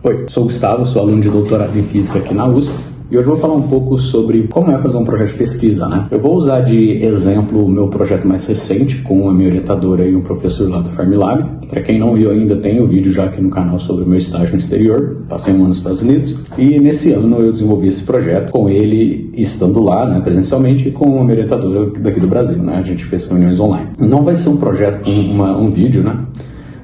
Oi, sou o Gustavo, sou aluno de doutorado em Física aqui na USP e hoje eu vou falar um pouco sobre como é fazer um projeto de pesquisa, né? Eu vou usar de exemplo o meu projeto mais recente com a minha orientadora e um professor lá do Fermilab. Para quem não viu ainda, tem o vídeo já aqui no canal sobre o meu estágio no exterior, passei um ano nos Estados Unidos e nesse ano eu desenvolvi esse projeto com ele estando lá, né, presencialmente, e com a minha orientadora daqui do Brasil, né? A gente fez reuniões online. Não vai ser um projeto com um vídeo, né,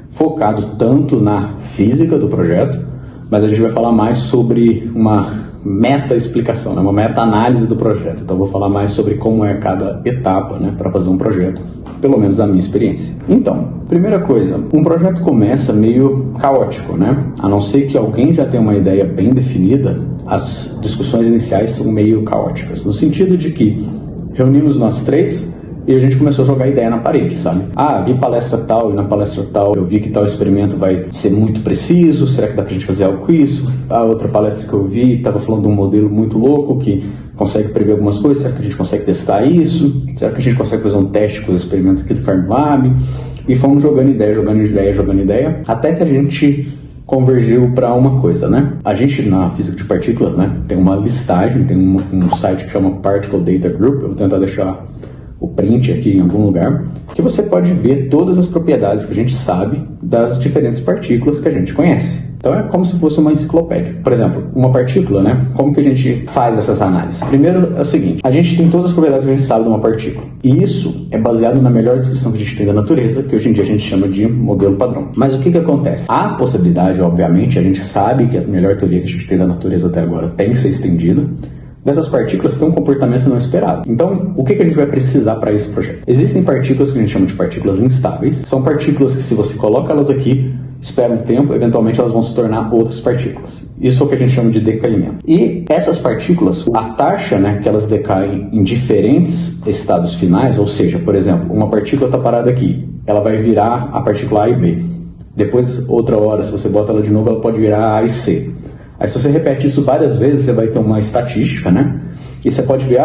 focado tanto na física do projeto, mas a gente vai falar mais sobre uma meta-explicação, né? Uma meta-análise do projeto. Então, eu vou falar mais sobre como é cada etapa, né, para fazer um projeto, pelo menos da minha experiência. Então, primeira coisa, um projeto começa meio caótico, né? A não ser que alguém já tenha uma ideia bem definida, as discussões iniciais são meio caóticas, no sentido de que reunimos nós três e a gente começou a jogar ideia na parede, sabe? Ah, vi palestra tal e na palestra tal eu vi que tal experimento vai ser muito preciso, será que dá pra gente fazer algo com isso? A outra palestra que eu vi estava falando de um modelo muito louco que consegue prever algumas coisas, será que a gente consegue testar isso? Será que a gente consegue fazer um teste com os experimentos aqui do Fermilab? E fomos jogando ideia, até que a gente convergiu para uma coisa, né? A gente na física de partículas, né, tem uma listagem, tem um site que chama Particle Data Group, eu vou tentar deixar o print aqui em algum lugar, que você pode ver todas as propriedades que a gente sabe das diferentes partículas que a gente conhece. Então é como se fosse uma enciclopédia. Por exemplo, uma partícula, né? Como que a gente faz essas análises? Primeiro é o seguinte, a gente tem todas as propriedades que a gente sabe de uma partícula. E isso é baseado na melhor descrição que a gente tem da natureza, que hoje em dia a gente chama de modelo padrão. Mas o que acontece? Há possibilidade, obviamente, a gente sabe que a melhor teoria que a gente tem da natureza até agora tem que ser estendida, dessas partículas têm um comportamento não esperado. Então, o que a gente vai precisar para esse projeto? Existem partículas que a gente chama de partículas instáveis. São partículas que, se você coloca elas aqui, espera um tempo, eventualmente elas vão se tornar outras partículas. Isso é o que a gente chama de decaimento. E essas partículas, a taxa, né, que elas decaem em diferentes estados finais, ou seja, por exemplo, uma partícula está parada aqui, ela vai virar a partícula A e B. Depois, outra hora, se você bota ela de novo, ela pode virar A e C. Aí se você repete isso várias vezes, você vai ter uma estatística, né? E você pode ver,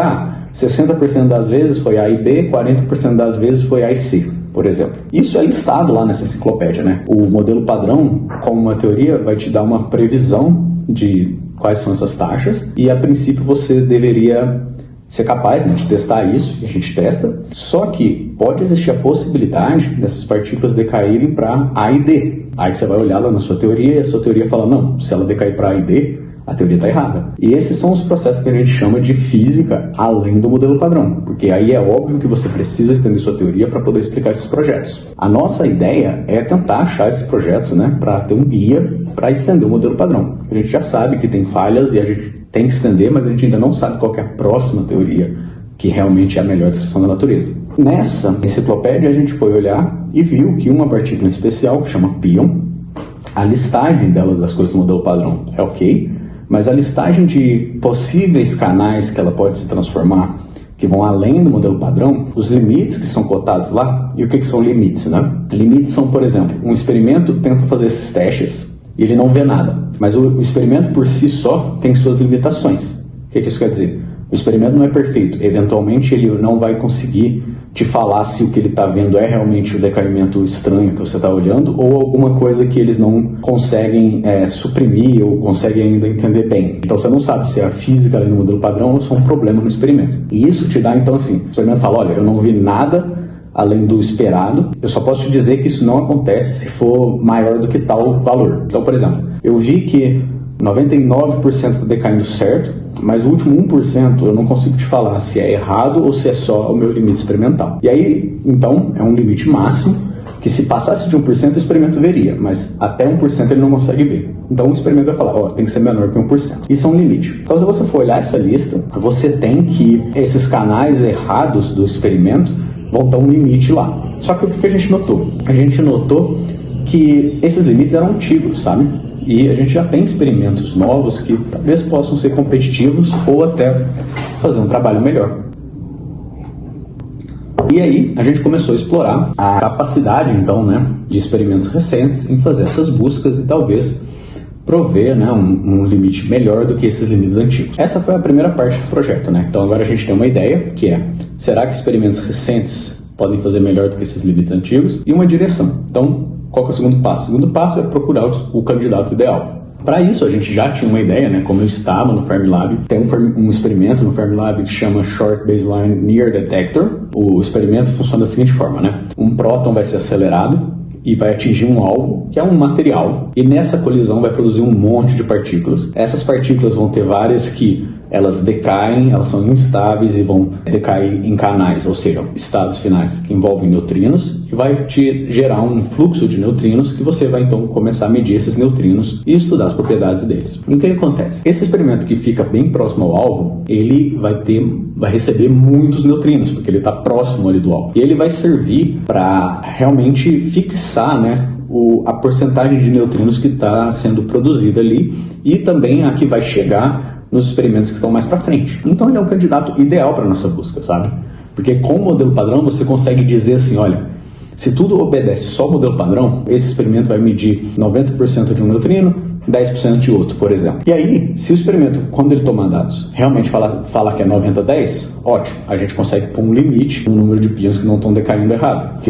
60% das vezes foi A e B, 40% das vezes foi A e C, por exemplo. Isso é listado lá nessa enciclopédia, né? O modelo padrão, como uma teoria, vai te dar uma previsão de quais são essas taxas e, a princípio, você deveria ser capaz, né, de testar isso, e a gente testa. Só que pode existir a possibilidade dessas partículas decaírem para A e D. Aí você vai olhar lá na sua teoria e a sua teoria fala, não, se ela decair para A e D, a teoria está errada. E esses são os processos que a gente chama de física além do modelo padrão, porque aí é óbvio que você precisa estender sua teoria para poder explicar esses projetos. A nossa ideia é tentar achar esses projetos, né, para ter um guia para estender o modelo padrão. A gente já sabe que tem falhas e a gente tem que estender, mas a gente ainda não sabe qual que é a próxima teoria que realmente é a melhor descrição da natureza. Nessa enciclopédia a gente foi olhar e viu que uma partícula especial, que chama pion, a listagem dela das coisas do modelo padrão é ok, mas a listagem de possíveis canais que ela pode se transformar, que vão além do modelo padrão, os limites que são cotados lá, e o que são limites, né? Limites são, por exemplo, um experimento tenta fazer esses testes e ele não vê nada, mas o experimento por si só tem suas limitações. O que isso quer dizer? O experimento não é perfeito, eventualmente ele não vai conseguir te falar se o que ele está vendo é realmente o decaimento estranho que você está olhando ou alguma coisa que eles não conseguem suprimir ou conseguem ainda entender bem. Então você não sabe se é a física ali no modelo padrão ou só um problema no experimento. E isso te dá, então, assim, o experimento fala, olha, eu não vi nada além do esperado, eu só posso te dizer que isso não acontece se for maior do que tal valor. Então, por exemplo, eu vi que 99% está decaindo certo, mas o último 1% eu não consigo te falar se é errado ou se é só o meu limite experimental. E aí, então, é um limite máximo que, se passasse de 1%, o experimento veria, mas até 1% ele não consegue ver. Então o experimento vai falar, tem que ser menor que 1%. Isso é um limite. Então, se você for olhar essa lista, você tem que esses canais errados do experimento vão ter um limite lá. Só que o que a gente notou? A gente notou que esses limites eram antigos, sabe? E a gente já tem experimentos novos que talvez possam ser competitivos ou até fazer um trabalho melhor. E aí a gente começou a explorar a capacidade, então, né, de experimentos recentes em fazer essas buscas e talvez prover, né, um limite melhor do que esses limites antigos. Essa foi a primeira parte do projeto, né? Então agora a gente tem uma ideia, que é, será que experimentos recentes podem fazer melhor do que esses limites antigos? E uma direção. Então, qual que é o segundo passo? O segundo passo é procurar o candidato ideal. Para isso, a gente já tinha uma ideia, né? Como eu estava no Fermilab, tem um experimento no Fermilab que chama Short Baseline Near Detector. O experimento funciona da seguinte forma, né? Um próton vai ser acelerado e vai atingir um alvo, que é um material, e nessa colisão vai produzir um monte de partículas. Essas partículas vão ter várias que elas decaem, elas são instáveis e vão decair em canais, ou seja, estados finais que envolvem neutrinos, e vai te gerar um fluxo de neutrinos que você vai então começar a medir esses neutrinos e estudar as propriedades deles. E o que acontece? Esse experimento que fica bem próximo ao alvo, ele vai receber muitos neutrinos, porque ele está próximo ali do alvo. E ele vai servir para realmente fixar, né, a porcentagem de neutrinos que está sendo produzida ali e também a que vai chegar nos experimentos que estão mais para frente. Então ele é um candidato ideal para nossa busca, sabe? Porque com o modelo padrão você consegue dizer assim, olha, se tudo obedece só ao modelo padrão, esse experimento vai medir 90% de um neutrino, 10% de outro, por exemplo. E aí, se o experimento, quando ele tomar dados, realmente fala que é 90-10, ótimo, a gente consegue pôr um limite no número de pions que não estão decaindo errado.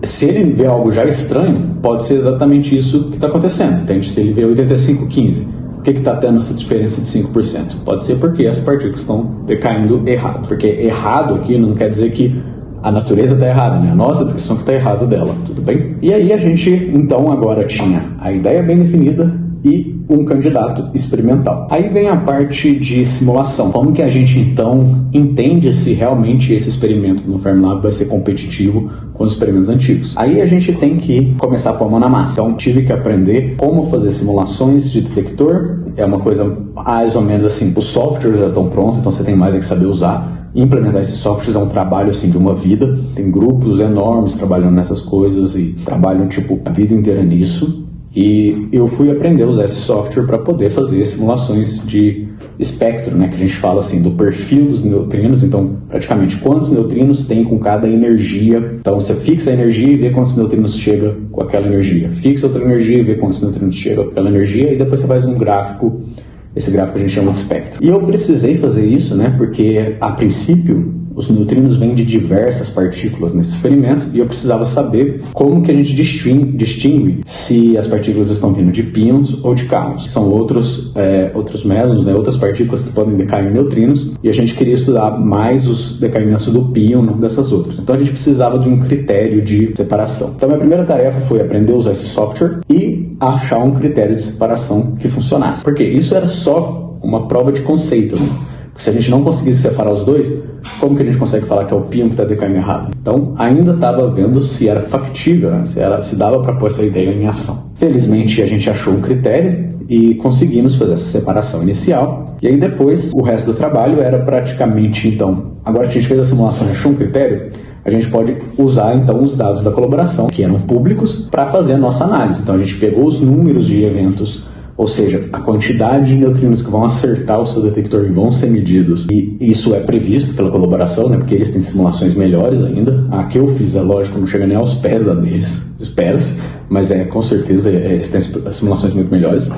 Se ele vê algo já estranho, pode ser exatamente isso que está acontecendo, entende? Se ele vê 85-15, por que está tendo essa diferença de 5%? Pode ser porque as partículas estão decaindo errado. Porque errado aqui não quer dizer que a natureza está errada, né? A nossa descrição que está errada dela, tudo bem? E aí a gente, então, agora tinha a ideia bem definida e um candidato experimental. Aí vem a parte de simulação. Como que a gente, então, entende se realmente esse experimento no Fermilab vai ser competitivo com os experimentos antigos? Aí a gente tem que começar a pôr a mão na massa. Então, tive que aprender como fazer simulações de detector. É uma coisa mais ou menos assim. Os softwares já estão prontos, então você tem mais é que saber usar. Implementar esses softwares é um trabalho assim de uma vida. Tem grupos enormes trabalhando nessas coisas e trabalham tipo a vida inteira nisso. E eu fui aprender a usar esse software para poder fazer simulações de espectro, né, que a gente fala assim do perfil dos neutrinos. Então, praticamente quantos neutrinos tem com cada energia. Então, você fixa a energia e vê quantos neutrinos chega com aquela energia. Fixa outra energia e vê quantos neutrinos chega com aquela energia. E depois você faz um gráfico. Esse gráfico a gente chama de espectro. E eu precisei fazer isso, né, porque a princípio os neutrinos vêm de diversas partículas nesse experimento e eu precisava saber como que a gente distingue se as partículas estão vindo de pions ou de kaons. São outros mesons, né, outras partículas que podem decair em neutrinos, e a gente queria estudar mais os decaimentos do pion, não dessas outras. Então a gente precisava de um critério de separação. Então a minha primeira tarefa foi aprender a usar esse software e achar um critério de separação que funcionasse. Porque isso era só uma prova de conceito, né? Porque se a gente não conseguisse separar os dois, como que a gente consegue falar que é o pion que está decaindo errado? Então, ainda estava vendo se era factível, né? se dava para pôr essa ideia em ação. Felizmente, a gente achou um critério e conseguimos fazer essa separação inicial. E aí depois, o resto do trabalho era praticamente, então, agora que a gente fez a simulação e achou um critério, a gente pode usar, então, os dados da colaboração, que eram públicos, para fazer a nossa análise. Então, a gente pegou os números de eventos, ou seja, a quantidade de neutrinos que vão acertar o seu detector e vão ser medidos. E isso é previsto pela colaboração, né? Porque eles têm simulações melhores ainda. A que eu fiz, é lógico, não chega nem aos pés da deles, espera-se, mas com certeza eles têm simulações muito melhores.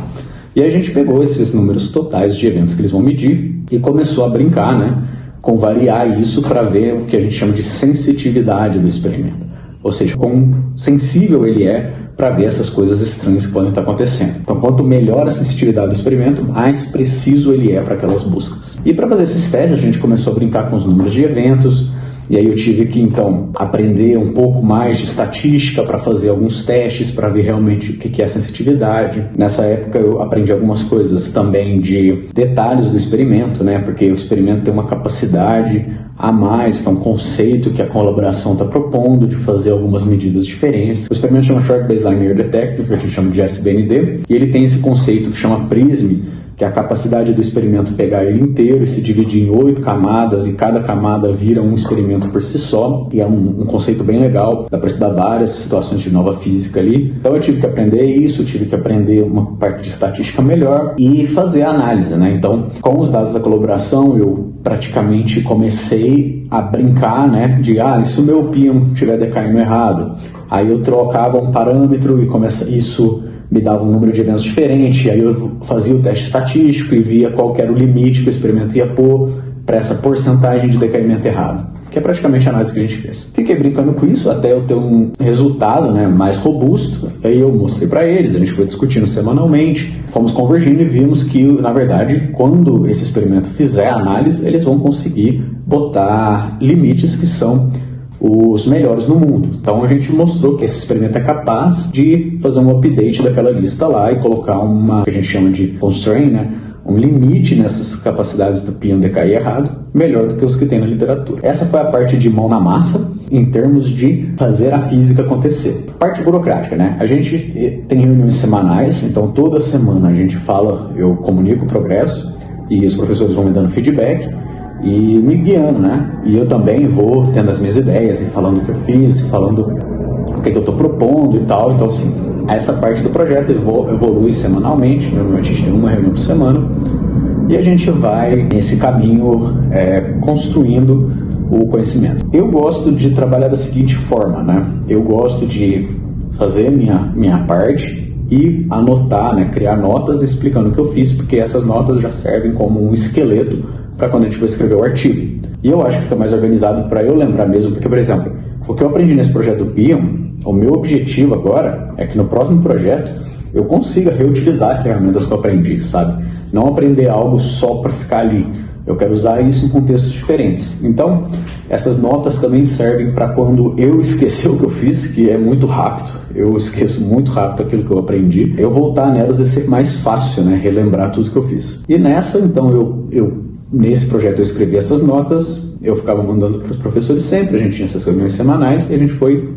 E aí a gente pegou esses números totais de eventos que eles vão medir e começou a brincar, né, com variar isso para ver o que a gente chama de sensitividade do experimento. Ou seja, quão sensível ele é para ver essas coisas estranhas que podem estar acontecendo. Então, quanto melhor a sensitividade do experimento, mais preciso ele é para aquelas buscas. E para fazer esses testes, a gente começou a brincar com os números de eventos, e aí eu tive que, então, aprender um pouco mais de estatística para fazer alguns testes, para ver realmente o que é sensitividade. Nessa época eu aprendi algumas coisas também de detalhes do experimento, né? Porque o experimento tem uma capacidade a mais, que é um conceito que a colaboração está propondo, de fazer algumas medidas diferentes. O experimento chama Short Baseline Near Detector, que a gente chama de SBND, e ele tem esse conceito que chama PRISM, que é a capacidade do experimento pegar ele inteiro e se dividir em 8 camadas, e cada camada vira um experimento por si só, e é um conceito bem legal, dá para estudar várias situações de nova física ali. Então eu tive que aprender isso, tive que aprender uma parte de estatística melhor e fazer a análise, né? Então, com os dados da colaboração, eu praticamente comecei a brincar, né, de, se o meu pion estiver decaindo errado, aí eu trocava um parâmetro e isso me dava um número de eventos diferente, aí eu fazia o teste estatístico e via qual era o limite que o experimento ia pôr para essa porcentagem de decaimento errado. que é praticamente a análise que a gente fez. Fiquei brincando com isso até eu ter um resultado, né, mais robusto. Aí eu mostrei para eles, a gente foi discutindo semanalmente, fomos convergindo e vimos que, na verdade, quando esse experimento fizer a análise, eles vão conseguir botar limites que são os melhores no mundo. Então a gente mostrou que esse experimento é capaz de fazer um update daquela lista lá e colocar uma, que a gente chama de constraint, né, um limite nessas capacidades do pion de cair errado, melhor do que os que tem na literatura. Essa foi a parte de mão na massa, em termos de fazer a física acontecer. Parte burocrática, né? A gente tem reuniões semanais, então toda semana a gente fala, eu comunico o progresso e os professores vão me dando feedback e me guiando, né? E eu também vou tendo as minhas ideias e falando o que eu fiz, falando o que eu estou propondo e tal. Então, assim, essa parte do projeto evolui semanalmente. Normalmente a gente tem uma reunião por semana e a gente vai nesse caminho construindo o conhecimento. Eu gosto de trabalhar da seguinte forma, né? Eu gosto de fazer minha parte e anotar, né? Criar notas explicando o que eu fiz, porque essas notas já servem como um esqueleto para quando a gente for escrever o artigo. E eu acho que fica mais organizado para eu lembrar mesmo, porque, por exemplo, o que eu aprendi nesse projeto do Pion, o meu objetivo agora é que no próximo projeto eu consiga reutilizar as ferramentas que eu aprendi, sabe? Não aprender algo só para ficar ali. Eu quero usar isso em contextos diferentes. Então, essas notas também servem para quando eu esquecer o que eu fiz, que é muito rápido, eu esqueço muito rápido aquilo que eu aprendi, eu voltar nelas e ser mais fácil, né? Relembrar tudo que eu fiz. E nessa, então, nesse projeto eu escrevi essas notas, eu ficava mandando para os professores sempre, a gente tinha essas reuniões semanais e a gente foi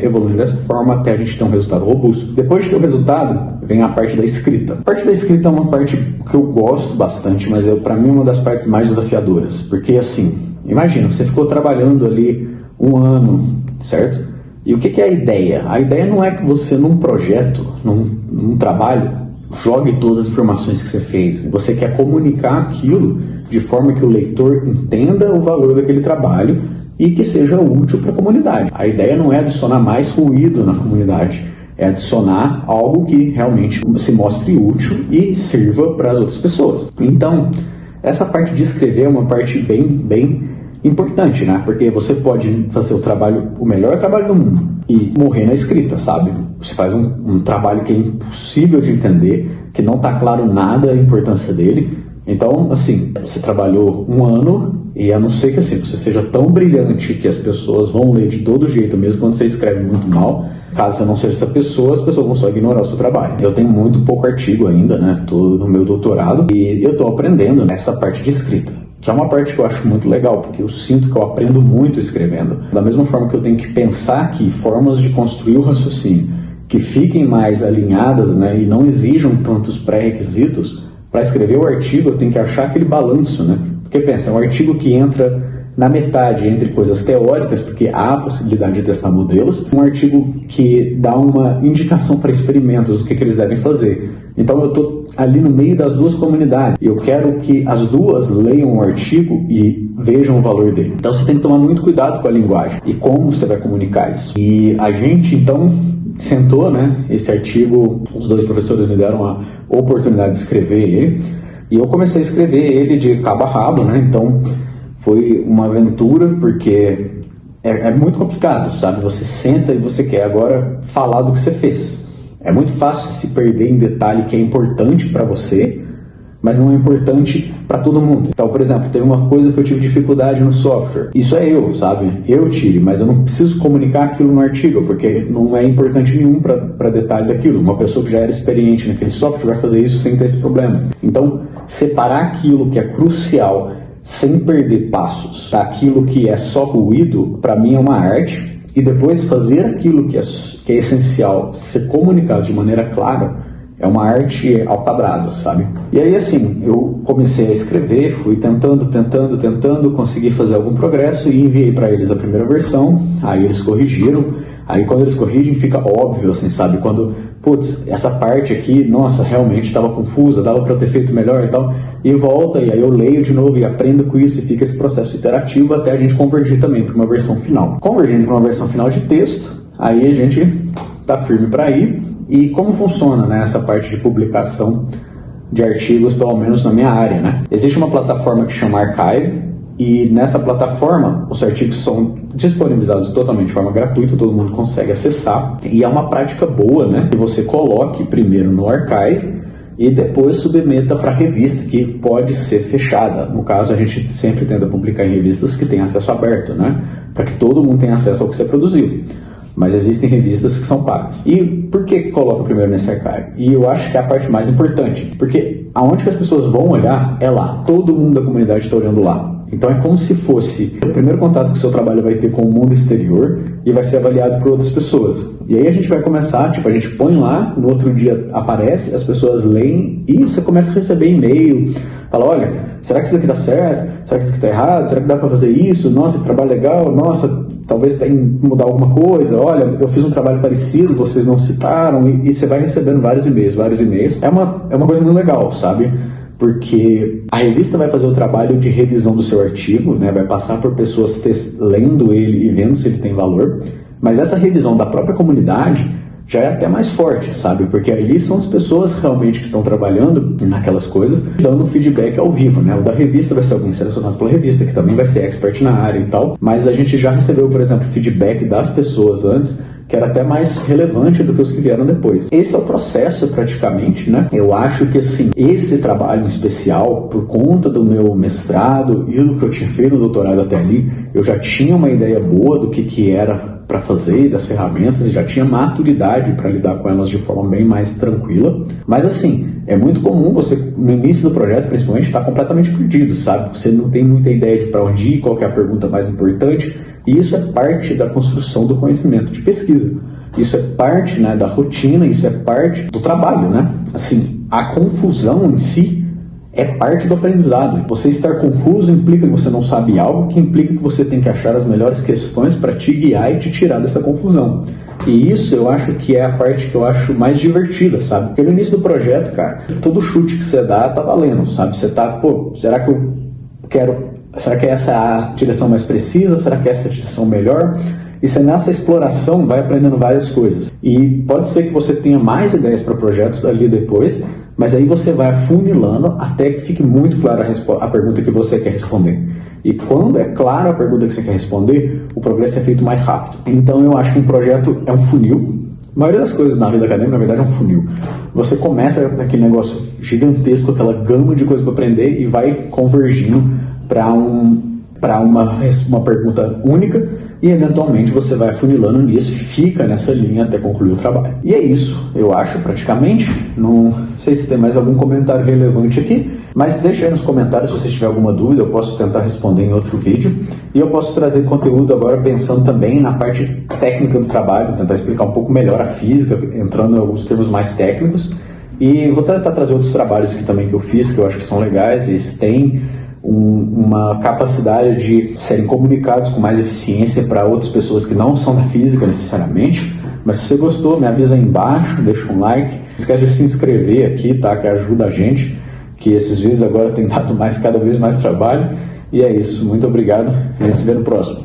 evoluindo dessa forma até a gente ter um resultado robusto. Depois de ter o resultado, vem a parte da escrita. A parte da escrita é uma parte que eu gosto bastante, mas para mim é uma das partes mais desafiadoras, porque assim, imagina, você ficou trabalhando ali um ano, certo? E o que é a ideia? A ideia não é que você num projeto, num trabalho, jogue todas as informações que você fez. Você quer comunicar aquilo de forma que o leitor entenda o valor daquele trabalho e que seja útil para a comunidade. A ideia não é adicionar mais ruído na comunidade, é adicionar algo que realmente se mostre útil e sirva para as outras pessoas. Então, essa parte de escrever é uma parte bem importante, né? Porque você pode fazer o melhor trabalho do mundo e morrer na escrita, sabe? Você faz um trabalho que é impossível de entender, que não está claro nada a importância dele. Então, assim, você trabalhou um ano e a não ser que assim, você seja tão brilhante que as pessoas vão ler de todo jeito, mesmo quando você escreve muito mal, caso você não seja essa pessoa, as pessoas vão só ignorar o seu trabalho. Eu tenho muito pouco artigo ainda, né? Estou no meu doutorado e eu estou aprendendo nessa parte de escrita, que é uma parte que eu acho muito legal, porque eu sinto que eu aprendo muito escrevendo. Da mesma forma que eu tenho que pensar aqui formas de construir o raciocínio que fiquem mais alinhadas, né, e não exijam tantos pré-requisitos. Para escrever o artigo, eu tenho que achar aquele balanço, né? Porque pensa, é um artigo que entra na metade entre coisas teóricas, porque há a possibilidade de testar modelos, um artigo que dá uma indicação para experimentos do que eles devem fazer. Então eu estou ali no meio das duas comunidades e eu quero que as duas leiam o artigo e vejam o valor dele. Então você tem que tomar muito cuidado com a linguagem e como você vai comunicar isso. E a gente, então, sentou, né? Esse artigo, os dois professores me deram a oportunidade de escrever ele e eu comecei a escrever ele de cabo a rabo, né? Então foi uma aventura, porque é muito complicado, sabe? Você senta e você quer agora falar do que você fez. É muito fácil se perder em detalhe que é importante para você, mas não é importante para todo mundo. Então, por exemplo, teve uma coisa que eu tive dificuldade no software. Isso é eu, sabe? Eu tive, mas eu não preciso comunicar aquilo no artigo, porque não é importante nenhum para detalhe daquilo. Uma pessoa que já era experiente naquele software vai fazer isso sem ter esse problema. Então, separar aquilo que é crucial sem perder passos daquilo que é só ruído, para mim é uma arte. E depois fazer aquilo que é essencial ser comunicado de maneira clara é uma arte ao quadrado, sabe? E aí, assim, eu comecei a escrever, fui tentando, consegui fazer algum progresso e enviei para eles a primeira versão, aí eles corrigiram, aí quando eles corrigem fica óbvio, assim, sabe? Quando, putz, essa parte aqui, nossa, realmente estava confusa, dava para eu ter feito melhor e tal, e volta, e aí eu leio de novo e aprendo com isso e fica esse processo iterativo até a gente convergir também para uma versão final. Convergindo para uma versão final de texto, aí a gente tá firme para ir. E como funciona, né, essa parte de publicação de artigos, pelo menos na minha área, né? Existe uma plataforma que chama Archive, E nessa plataforma, os artigos são disponibilizados totalmente de forma gratuita, todo mundo consegue acessar. E é uma prática boa, né? Que você coloque primeiro no archive e depois submeta para a revista, que pode ser fechada. No caso, a gente sempre tenta publicar em revistas que têm acesso aberto, né? Para que todo mundo tenha acesso ao que você produziu. Mas existem revistas que são pagas. E por que coloca primeiro nesse archive? E eu acho que é a parte mais importante, porque aonde que as pessoas vão olhar é lá. Todo mundo da comunidade está olhando lá. Então é como se fosse o primeiro contato que o seu trabalho vai ter com o mundo exterior e vai ser avaliado por outras pessoas. E aí a gente vai começar, a gente põe lá, no outro dia aparece, as pessoas leem e você começa a receber e-mail, fala, olha, será que isso daqui tá certo? Será que isso daqui tá errado? Será que dá para fazer isso? Nossa, que trabalho legal, nossa, talvez tenha que mudar alguma coisa, olha, eu fiz um trabalho parecido, vocês não citaram, e você vai recebendo vários e-mails. É uma coisa muito legal, sabe? Porque a revista vai fazer o trabalho de revisão do seu artigo, né? Vai passar por pessoas lendo ele e vendo se ele tem valor, mas essa revisão da própria comunidade já é até mais forte, sabe? Porque ali são as pessoas realmente que estão trabalhando naquelas coisas, dando feedback ao vivo, né? O da revista vai ser alguém selecionado pela revista, que também vai ser expert na área e tal, mas a gente já recebeu, por exemplo, feedback das pessoas antes, que era até mais relevante do que os que vieram depois. Esse é o processo, praticamente, né? Eu acho que, assim, esse trabalho em especial, por conta do meu mestrado e do que eu tinha feito no doutorado até ali, eu já tinha uma ideia boa do que era para fazer, das ferramentas, e já tinha maturidade para lidar com elas de forma bem mais tranquila. Mas, assim, é muito comum você, no início do projeto, principalmente, estar completamente perdido, sabe? Você não tem muita ideia de para onde ir, qual que é a pergunta mais importante, e isso é parte da construção do conhecimento de pesquisa. Isso é parte, né, da rotina, isso é parte do trabalho, né? Assim, a confusão em si é parte do aprendizado. Você estar confuso implica que você não sabe algo, que implica que você tem que achar as melhores questões para te guiar e te tirar dessa confusão. E isso eu acho que é a parte que eu acho mais divertida, sabe? Porque no início do projeto, cara, todo chute que você dá tá valendo, sabe? Você tá, será que eu quero... Será que essa é a direção mais precisa? Será que essa é a direção melhor? E você nessa exploração vai aprendendo várias coisas. E pode ser que você tenha mais ideias para projetos ali depois, mas aí você vai afunilando até que fique muito clara a pergunta que você quer responder. E quando é clara a pergunta que você quer responder, o progresso é feito mais rápido. Então eu acho que um projeto é um funil. A maioria das coisas na vida acadêmica, na verdade, é um funil. Você começa daquele negócio gigantesco, aquela gama de coisas para aprender, e vai convergindo para uma pergunta única, e eventualmente você vai afunilando nisso e fica nessa linha até concluir o trabalho. E é isso, eu acho, praticamente. Não sei se tem mais algum comentário relevante aqui, mas deixa aí nos comentários se você tiver alguma dúvida, eu posso tentar responder em outro vídeo. E eu posso trazer conteúdo agora pensando também na parte técnica do trabalho, tentar explicar um pouco melhor a física, entrando em alguns termos mais técnicos. E vou tentar trazer outros trabalhos aqui também que eu fiz, que eu acho que são legais, eles têm uma capacidade de serem comunicados com mais eficiência para outras pessoas que não são da física necessariamente. Mas se você gostou, me avisa aí embaixo, deixa um like. Não esquece de se inscrever aqui, tá? Que ajuda a gente, que esses vídeos agora têm dado cada vez mais trabalho. E é isso, muito obrigado e a gente se vê no próximo.